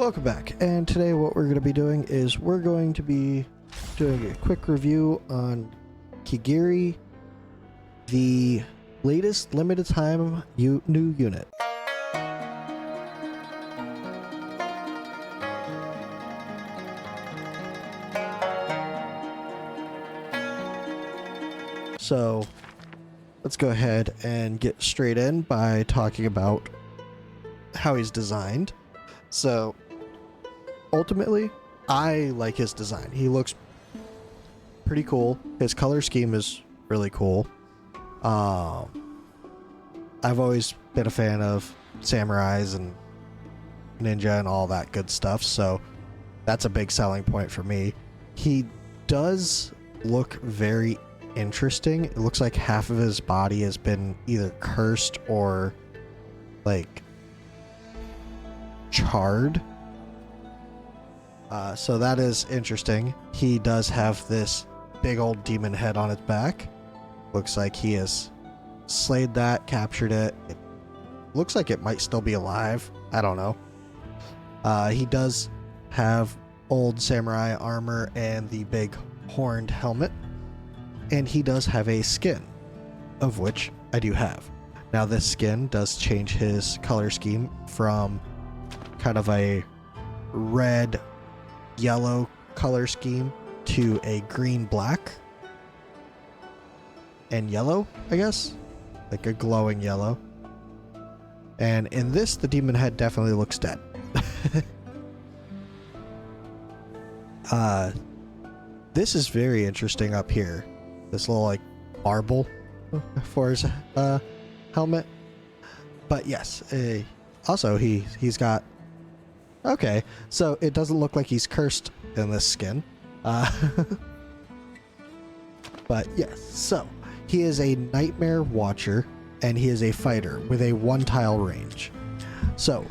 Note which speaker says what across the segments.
Speaker 1: Welcome back, and today what we're going to be doing is we're going to be doing a quick review on Kigiri, the latest limited time new unit. So let's go ahead and get straight in by talking about how he's designed. So ultimately, I like his design. He looks pretty cool. His color scheme is really cool. I've always been a fan of samurais and ninja and all that good stuff, so that's a big selling point for me. He does look very interesting. It looks like half of his body has been either cursed or like charred. So that is interesting. He does have this big old demon head on his back. Looks like he has slayed that, captured it. It looks like it might still be alive. I don't know. He does have old samurai armor and the big horned helmet. And he does have a skin, of which I do have. Now this skin does change his color scheme from kind of a red yellow color scheme to a green black and yellow, I guess, like a glowing yellow. And in this, the demon head definitely looks dead. This is very interesting up here. This little like marble for his helmet. But yes, also he's got. Okay, so it doesn't look like he's cursed in this skin. But yes, so he is a nightmare watcher and he is a fighter with a 1-tile range. So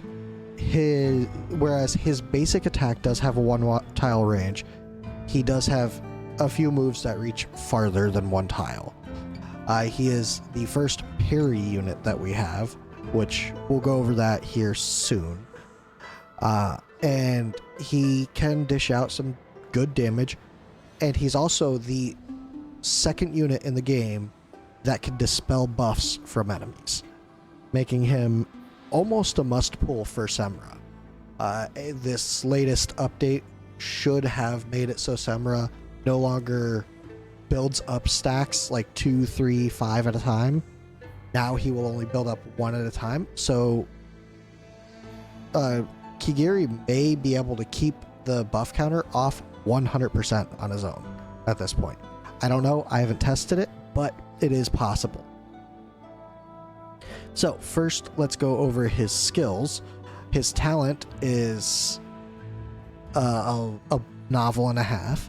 Speaker 1: whereas his basic attack does have a 1-tile range, he does have a few moves that reach farther than 1 tile. He is the first parry unit that we have, which we'll go over that here soon. And he can dish out some good damage, and he's also the second unit in the game that can dispel buffs from enemies, making him almost a must-pull for Semra. This latest update should have made it so Semra no longer builds up stacks like 2, 3, 5 at a time. Now he will only build up 1 at a time, so Kigiri may be able to keep the buff counter off 100% on his own at this point. I don't know, I haven't tested it, but it is possible. So first, let's go over his skills. His talent is a novel and a half.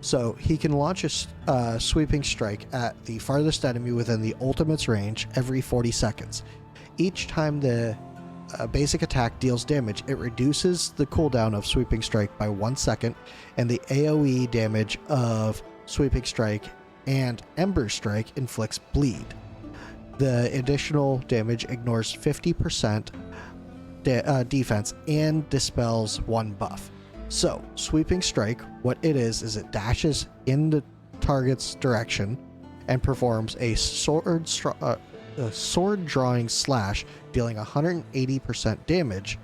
Speaker 1: So he can launch a sweeping strike at the farthest enemy within the ultimate's range every 40 seconds. Each time the basic attack deals damage, it reduces the cooldown of sweeping strike by 1 second, and the AoE damage of sweeping strike and ember strike inflicts bleed. The additional damage ignores 50% defense and dispels 1 buff. So sweeping strike, what it is it dashes in the target's direction and performs a sword drawing slash, dealing 180% damage,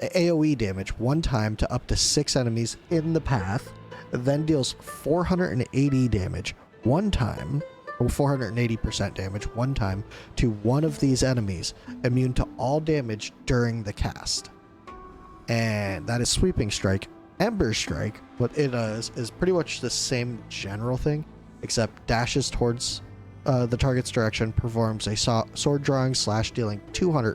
Speaker 1: AoE damage 1 time to up to 6 enemies in the path, then deals 480 damage 1 time, or 480% damage 1 time to one of these enemies, immune to all damage during the cast. And that is sweeping strike. Ember strike, what it does is pretty much the same general thing, except dashes towards the target's direction, performs a sword drawing slash, dealing 200%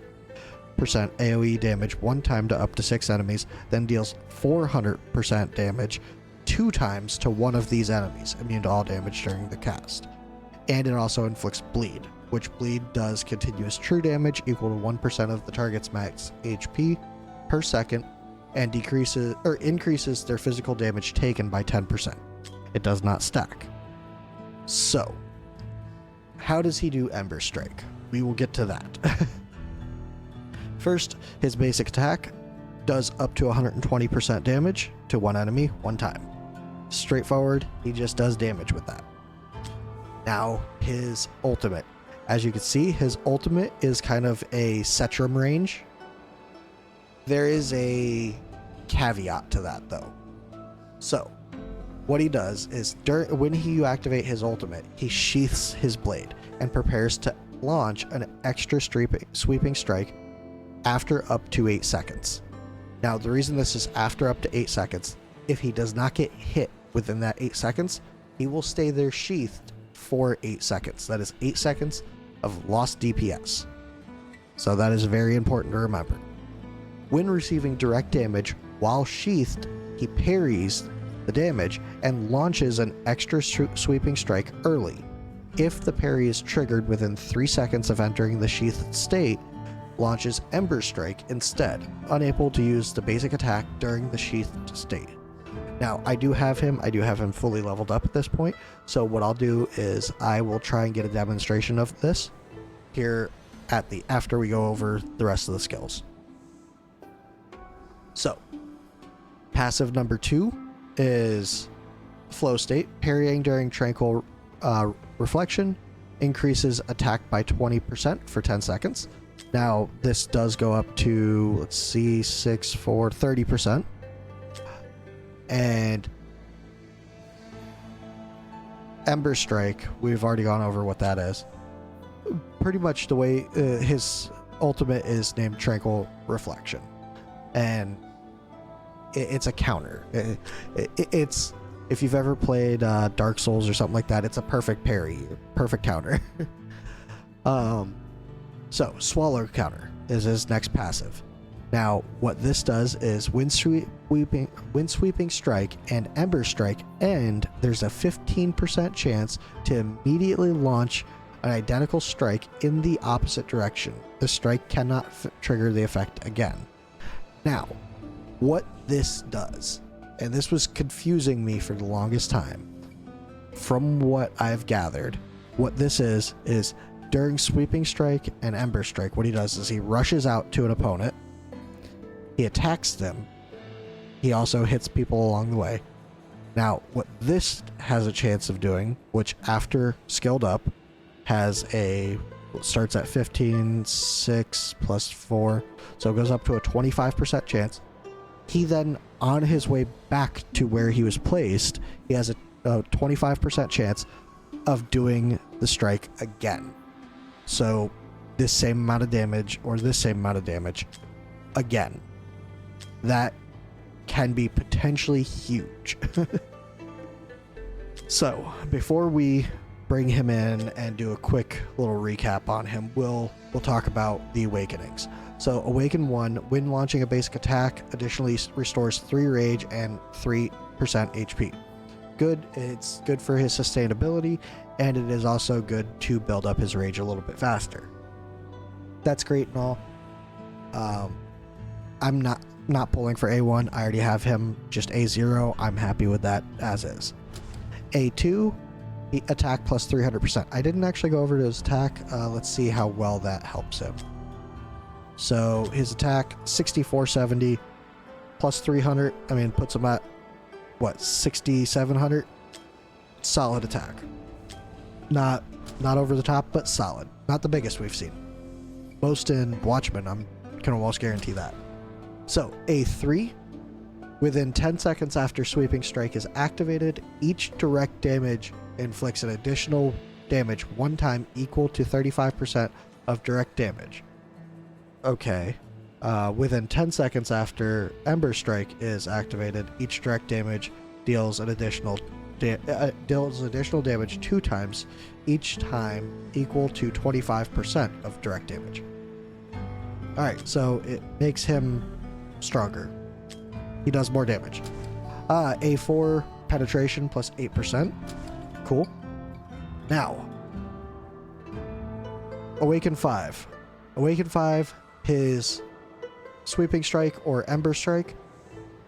Speaker 1: AoE damage 1 time to up to 6 enemies, then deals 400% damage 2 times to one of these enemies, immune to all damage during the cast. And it also inflicts bleed, which bleed does continuous true damage equal to 1% of the target's max HP per second, and increases their physical damage taken by 10%. It does not stack. So, how does he do Ember Strike? We will get to that. First, his basic attack does up to 120% damage to one enemy one time. Straightforward, he just does damage with that. Now, his ultimate. As you can see, his ultimate is kind of a Setrum range. There is a caveat to that, though. So, what he does is, when you activate his ultimate, he sheaths his blade and prepares to launch an extra sweeping strike after up to 8 seconds. Now, the reason this is after up to 8 seconds, if he does not get hit within that 8 seconds, he will stay there sheathed for 8 seconds. That is 8 seconds of lost DPS. So that is very important to remember. When receiving direct damage while sheathed, he parries the damage and launches an extra sweeping strike early. If the parry is triggered within 3 seconds of entering the sheathed state, launches Ember Strike instead, unable to use the basic attack during the sheathed state. Now, I do have him fully leveled up at this point, so what I'll do is I will try and get a demonstration of this here after we go over the rest of the skills. So, passive number 2 is Flow State. Parrying during Tranquil Reflection increases attack by 20% for 10 seconds. Now, this does go up to, let's see, 6 for 30%. And Ember Strike, we've already gone over what that is. Pretty much the way his ultimate is named Tranquil Reflection. And it's a counter. It's, if you've ever played Dark Souls or something like that, it's a perfect parry, perfect counter. So, Swallow Counter is his next passive. Now, what this does is when Sweeping Strike and Ember Strike end, there's a 15% chance to immediately launch an identical strike in the opposite direction. The strike cannot trigger the effect again. Now, what this does, and this was confusing me for the longest time, from what I've gathered, what this is during Sweeping Strike and Ember Strike, what he does is he rushes out to an opponent, he attacks them, he also hits people along the way. Now, what this has a chance of doing, which after skilled up, starts at 15, 6 plus 4, so it goes up to a 25% chance. He then, on his way back to where he was placed, he has a 25% chance of doing the strike again. So this same amount of damage, or this same amount of damage again. That can be potentially huge. So before we bring him in and do a quick little recap on him, we'll talk about the awakenings. So Awaken 1, when launching a basic attack, additionally restores 3 rage and 3% HP. Good, it's good for his sustainability, and it is also good to build up his rage a little bit faster. That's great and all. I'm not pulling for A1. I already have him just A0. I'm happy with that as is. A2, attack plus 300%. I didn't actually go over to his attack. Let's see how well that helps him. So his attack 6470 plus 300. I mean, puts him at what, 6700. Solid attack. Not over the top, but solid. Not the biggest we've seen. Most in Watchmen, I can almost guarantee that. So A3, within 10 seconds after Sweeping Strike is activated, each direct damage inflicts an additional damage one time equal to 35% of direct damage. Okay. Within 10 seconds after Ember Strike is activated, each direct damage deals additional damage 2 times, each time equal to 25% of direct damage. Alright, so it makes him stronger. He does more damage. A4, penetration plus 8%. Cool. Now, Awaken 5. Awaken 5, his Sweeping Strike or Ember Strike,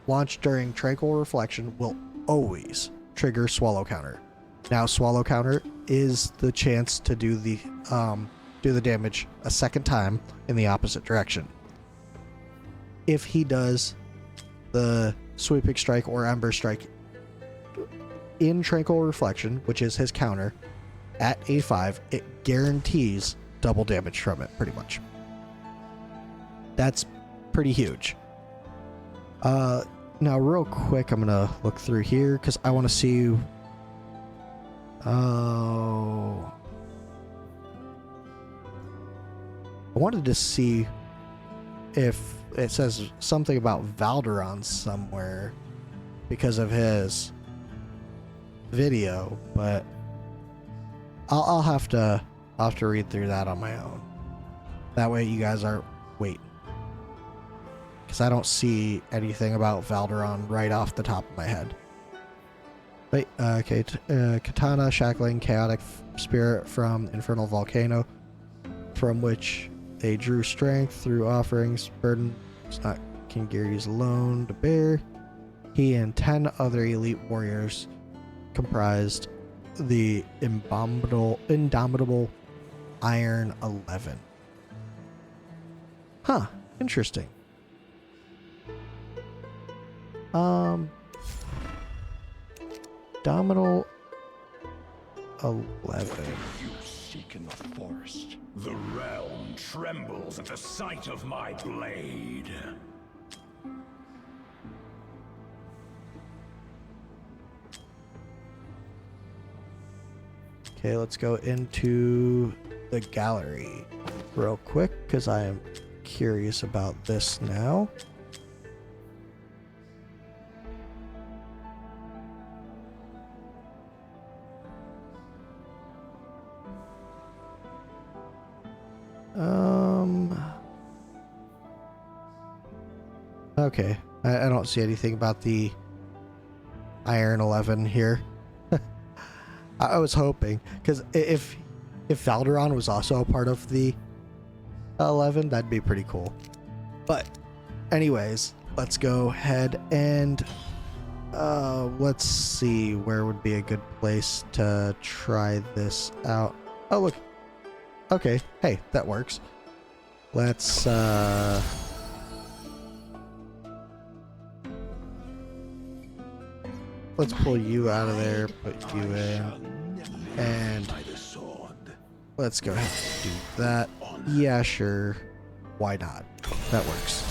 Speaker 1: launched during Tranquil Reflection, will always trigger Swallow Counter. Now, Swallow Counter is the chance to do the damage a second time in the opposite direction. if he does the sweeping strike or ember strike in Tranquil Reflection, which is his counter, at A5, it guarantees double damage from it, pretty much. That's pretty huge. Now real quick, I'm gonna look through here because I want to see. Oh, I wanted to see if it says something about Valderon somewhere because of his video, but I'll have to read through that on my own. That way you guys aren't waiting, because I don't see anything about Valderon right off the top of my head. Wait, okay, Katana, Shackling, Chaotic Spirit from Infernal Volcano, from which they drew strength through offerings. Burden is not Kigiri's alone to bear. He and 10 other elite warriors comprised the indomitable Iron 11. Huh, interesting. Indomitable 11.
Speaker 2: You seek in the forest. The realm trembles at the sight of my blade.
Speaker 1: Okay, let's go into the gallery real quick because I am curious about this now. Okay, I don't see anything about the Iron 11 here. I was hoping, because if Valderon was also a part of the 11, that'd be pretty cool. But anyways, let's go ahead and let's see where would be a good place to try this out. Oh, look. Okay, hey, that works. Let's pull you out of there, put you in, and let's go ahead and do that. Yeah, sure. Why not? That works.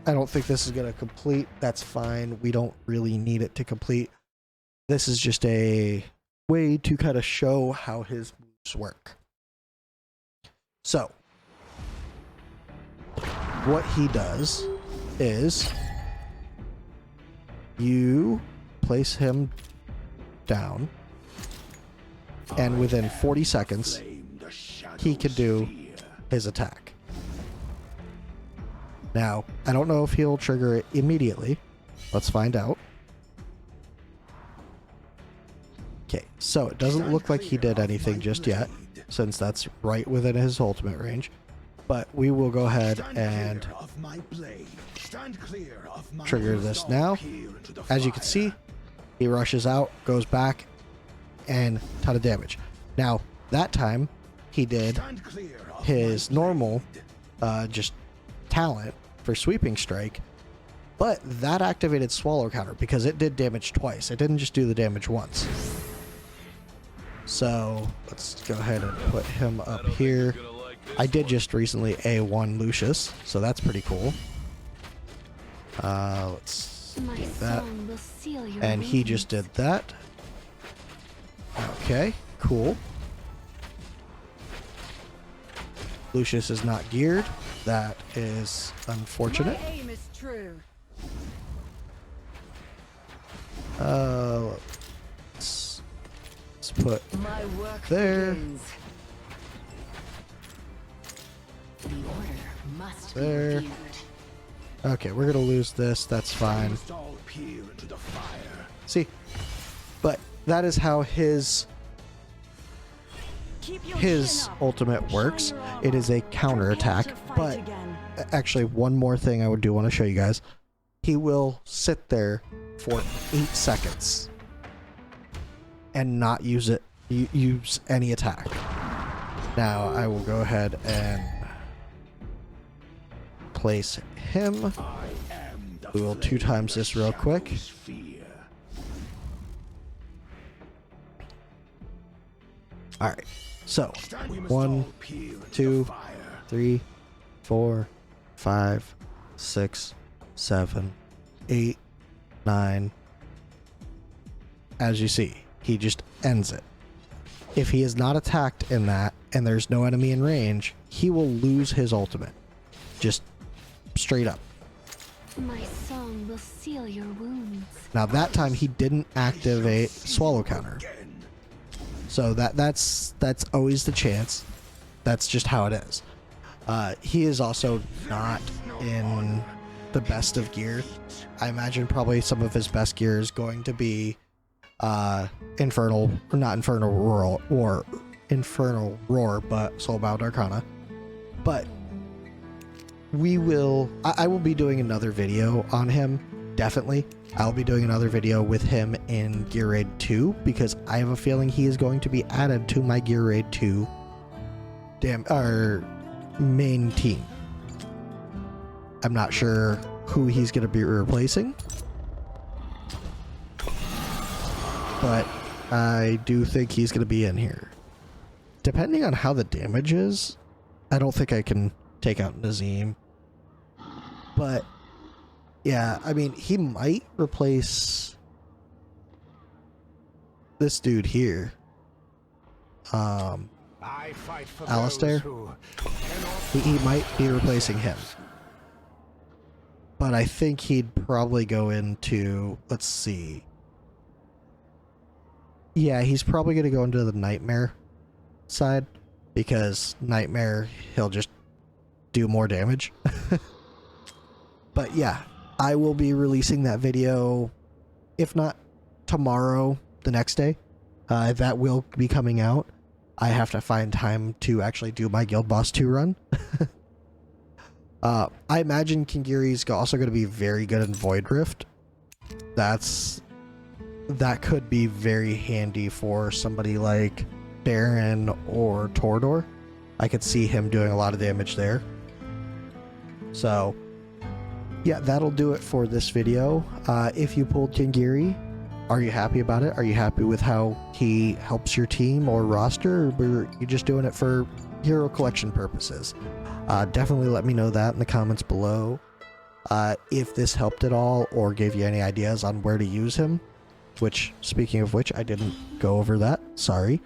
Speaker 1: I don't think this is going to complete. That's fine. We don't really need it to complete. This is just a way to kind of show how his moves work. So, what he does is you place him down, and within 40 seconds, he can do his attack. Now, I don't know if he'll trigger it immediately. Let's find out. Okay, so it doesn't look like he did anything just yet, since that's right within his ultimate range. But we will go ahead and trigger this now. As you can see, he rushes out, goes back, and a ton of damage. Now, that time, he did his normal just talent for Sweeping Strike, but that activated Swallow counter because it did damage twice. It didn't just do the damage once. So let's go ahead and put him up here. I did just recently A1 Lucius, so that's pretty cool. Let's do that. And he just did that. Okay, cool. Lucius is not geared. That is unfortunate.
Speaker 3: My aim is true.
Speaker 1: Let's put
Speaker 3: My work
Speaker 1: there.
Speaker 3: begins. The order must
Speaker 1: There.
Speaker 3: be reviewed.
Speaker 1: Okay, we're gonna lose this. That's fine. See, but that is how his
Speaker 3: Keep your chin up.
Speaker 1: ultimate
Speaker 3: Shine
Speaker 1: works.
Speaker 3: your armor.
Speaker 1: It is a counter attack,
Speaker 3: Prepare to fight
Speaker 1: but
Speaker 3: again.
Speaker 1: actually one more thing I do want to show you guys. He will sit there for 8 seconds and not use any attack. Now I will go ahead and replace him. We will 2 times this real quick. Alright, so 1, 2, 3, 4, 5, 6, 7, 8, 9. As you see, he just ends it. If he is not attacked in that and there's no enemy in range, he will lose his ultimate. Just straight up.
Speaker 4: My song will seal your wounds.
Speaker 1: Now that time he didn't activate swallow counter. So that's always the chance. That's just how it is. He is also not in the best of gear. I imagine probably some of his best gear is going to be Infernal Roar, but Soulbound Arcana. But I will be doing another video on him, definitely. I'll be doing another video with him in Gear Raid 2, because I have a feeling he is going to be added to my Gear Raid 2 main team. I'm not sure who he's going to be replacing, but I do think he's going to be in here. Depending on how the damage is, I don't think I can take out Nazim. But yeah, I mean, he might replace this dude here. Alistair. He might be replacing him. But I think he'd probably go into, let's see. Yeah, he's probably going to go into the Nightmare side, because Nightmare, he'll just do more damage. But yeah, I will be releasing that video, if not tomorrow, the next day. That will be coming out. I have to find time to actually do my Guild Boss 2 run. I imagine Kigiri's also going to be very good in Void Rift. That could be very handy for somebody like Baron or Tordor. I could see him doing a lot of damage there. So yeah, that'll do it for this video. If you pulled Kigiri, are you happy about it? Are you happy with how he helps your team or roster, or are you just doing it for hero collection purposes? Definitely let me know that in the comments below. If this helped at all or gave you any ideas on where to use him, which, speaking of which, I didn't go over that, sorry.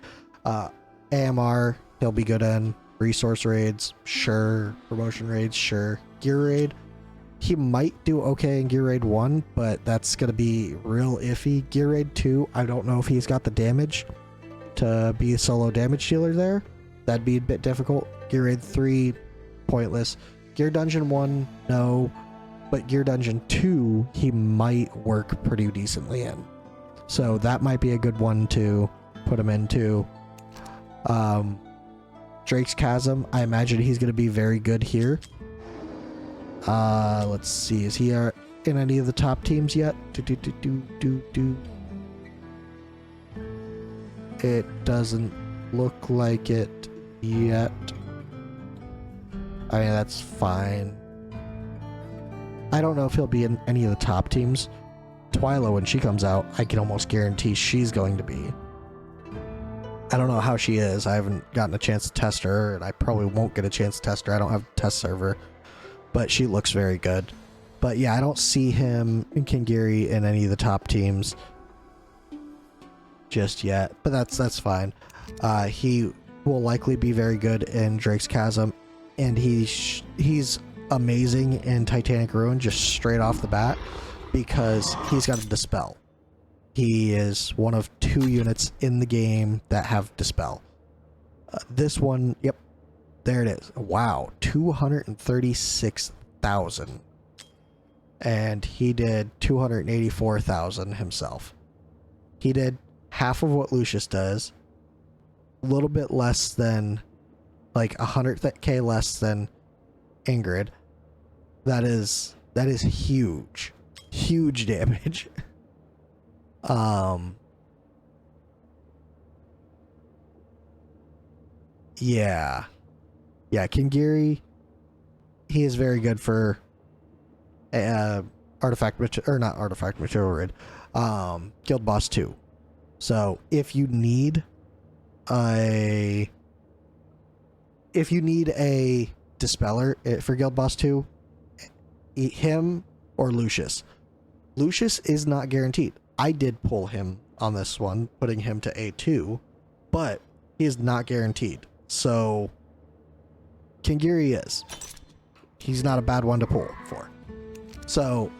Speaker 1: AMR, he'll be good in resource raids, sure. Promotion raids, sure. Gear raid, he might do okay in Gear Raid 1, but that's going to be real iffy. Gear Raid 2, I don't know if he's got the damage to be a solo damage dealer there. That'd be a bit difficult. Gear Raid 3, pointless. Gear Dungeon 1, no. But Gear Dungeon 2, he might work pretty decently in. So that might be a good one to put him into. Drake's Chasm, I imagine he's going to be very good here. Let's see, is he in any of the top teams yet? It doesn't look like it yet. I mean, that's fine. I don't know if he'll be in any of the top teams. Twyla, when she comes out, I can almost guarantee she's going to be. I don't know how she is. I haven't gotten a chance to test her, and I probably won't get a chance to test her. I don't have a test server. But she looks very good. But yeah, I don't see him in Kigiri in any of the top teams just yet. But that's fine. He will likely be very good in Drake's Chasm, and he's amazing in Titanic Ruin just straight off the bat, because he's got a Dispel. He is one of 2 units in the game that have Dispel. This one, yep. There it is. Wow, 236,000. And he did 284,000 himself. He did half of what Lucius does. A little bit less than, like 100k less than Ingrid. That is huge. Huge damage. Yeah. Yeah, Kigiri, he is very good for artifact material raid, Guild Boss 2. So if you need a dispeller for Guild Boss 2, him or Lucius. Lucius is not guaranteed. I did pull him on this one, putting him to A2, but he is not guaranteed. So Kigiri is. He's not a bad one to pull for. So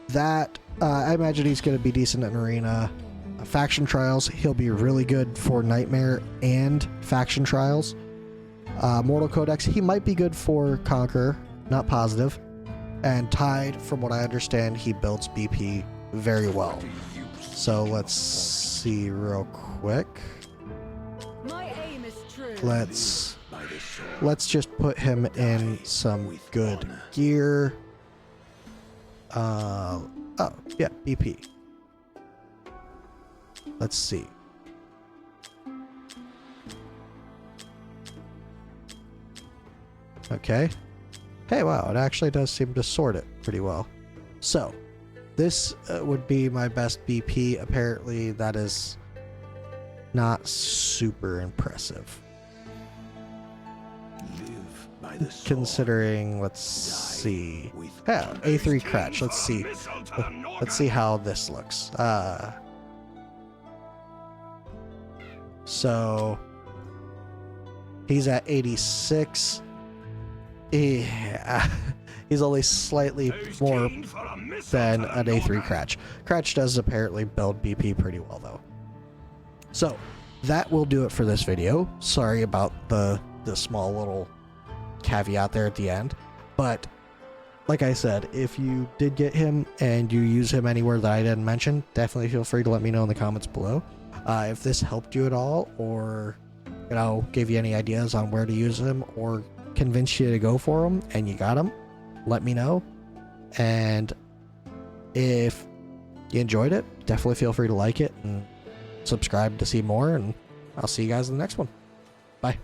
Speaker 1: that I imagine he's going to be decent in arena. Faction trials, he'll be really good for Nightmare and faction trials. Mortal Codex, he might be good for Conqueror, not positive. And Tide, from what I understand, he builds BP very well. So let's see real quick.
Speaker 3: My aim is true.
Speaker 1: Let's just put him in some good gear. Oh yeah, BP. Let's see. Okay. Hey, wow, it actually does seem to sort it pretty well. So, this would be my best BP. Apparently, that is not super impressive.
Speaker 2: Live by the sword.
Speaker 1: Considering, let's see. Yeah, A3 Cratch. Let's see. Let's see how this looks. So, he's at 86. Yeah, he's only slightly more than an A3 Cratch. Cratch does apparently build BP pretty well, though. So, that will do it for this video. Sorry about the small little caveat there at the end. But, like I said, if you did get him and you use him anywhere that I didn't mention, definitely feel free to let me know in the comments below. If this helped you at all, or, you know, gave you any ideas on where to use him, or convinced you to go for him and you got him, let me know. And if you enjoyed it, definitely feel free to like it and subscribe to see more, and I'll see you guys in the next one. Bye.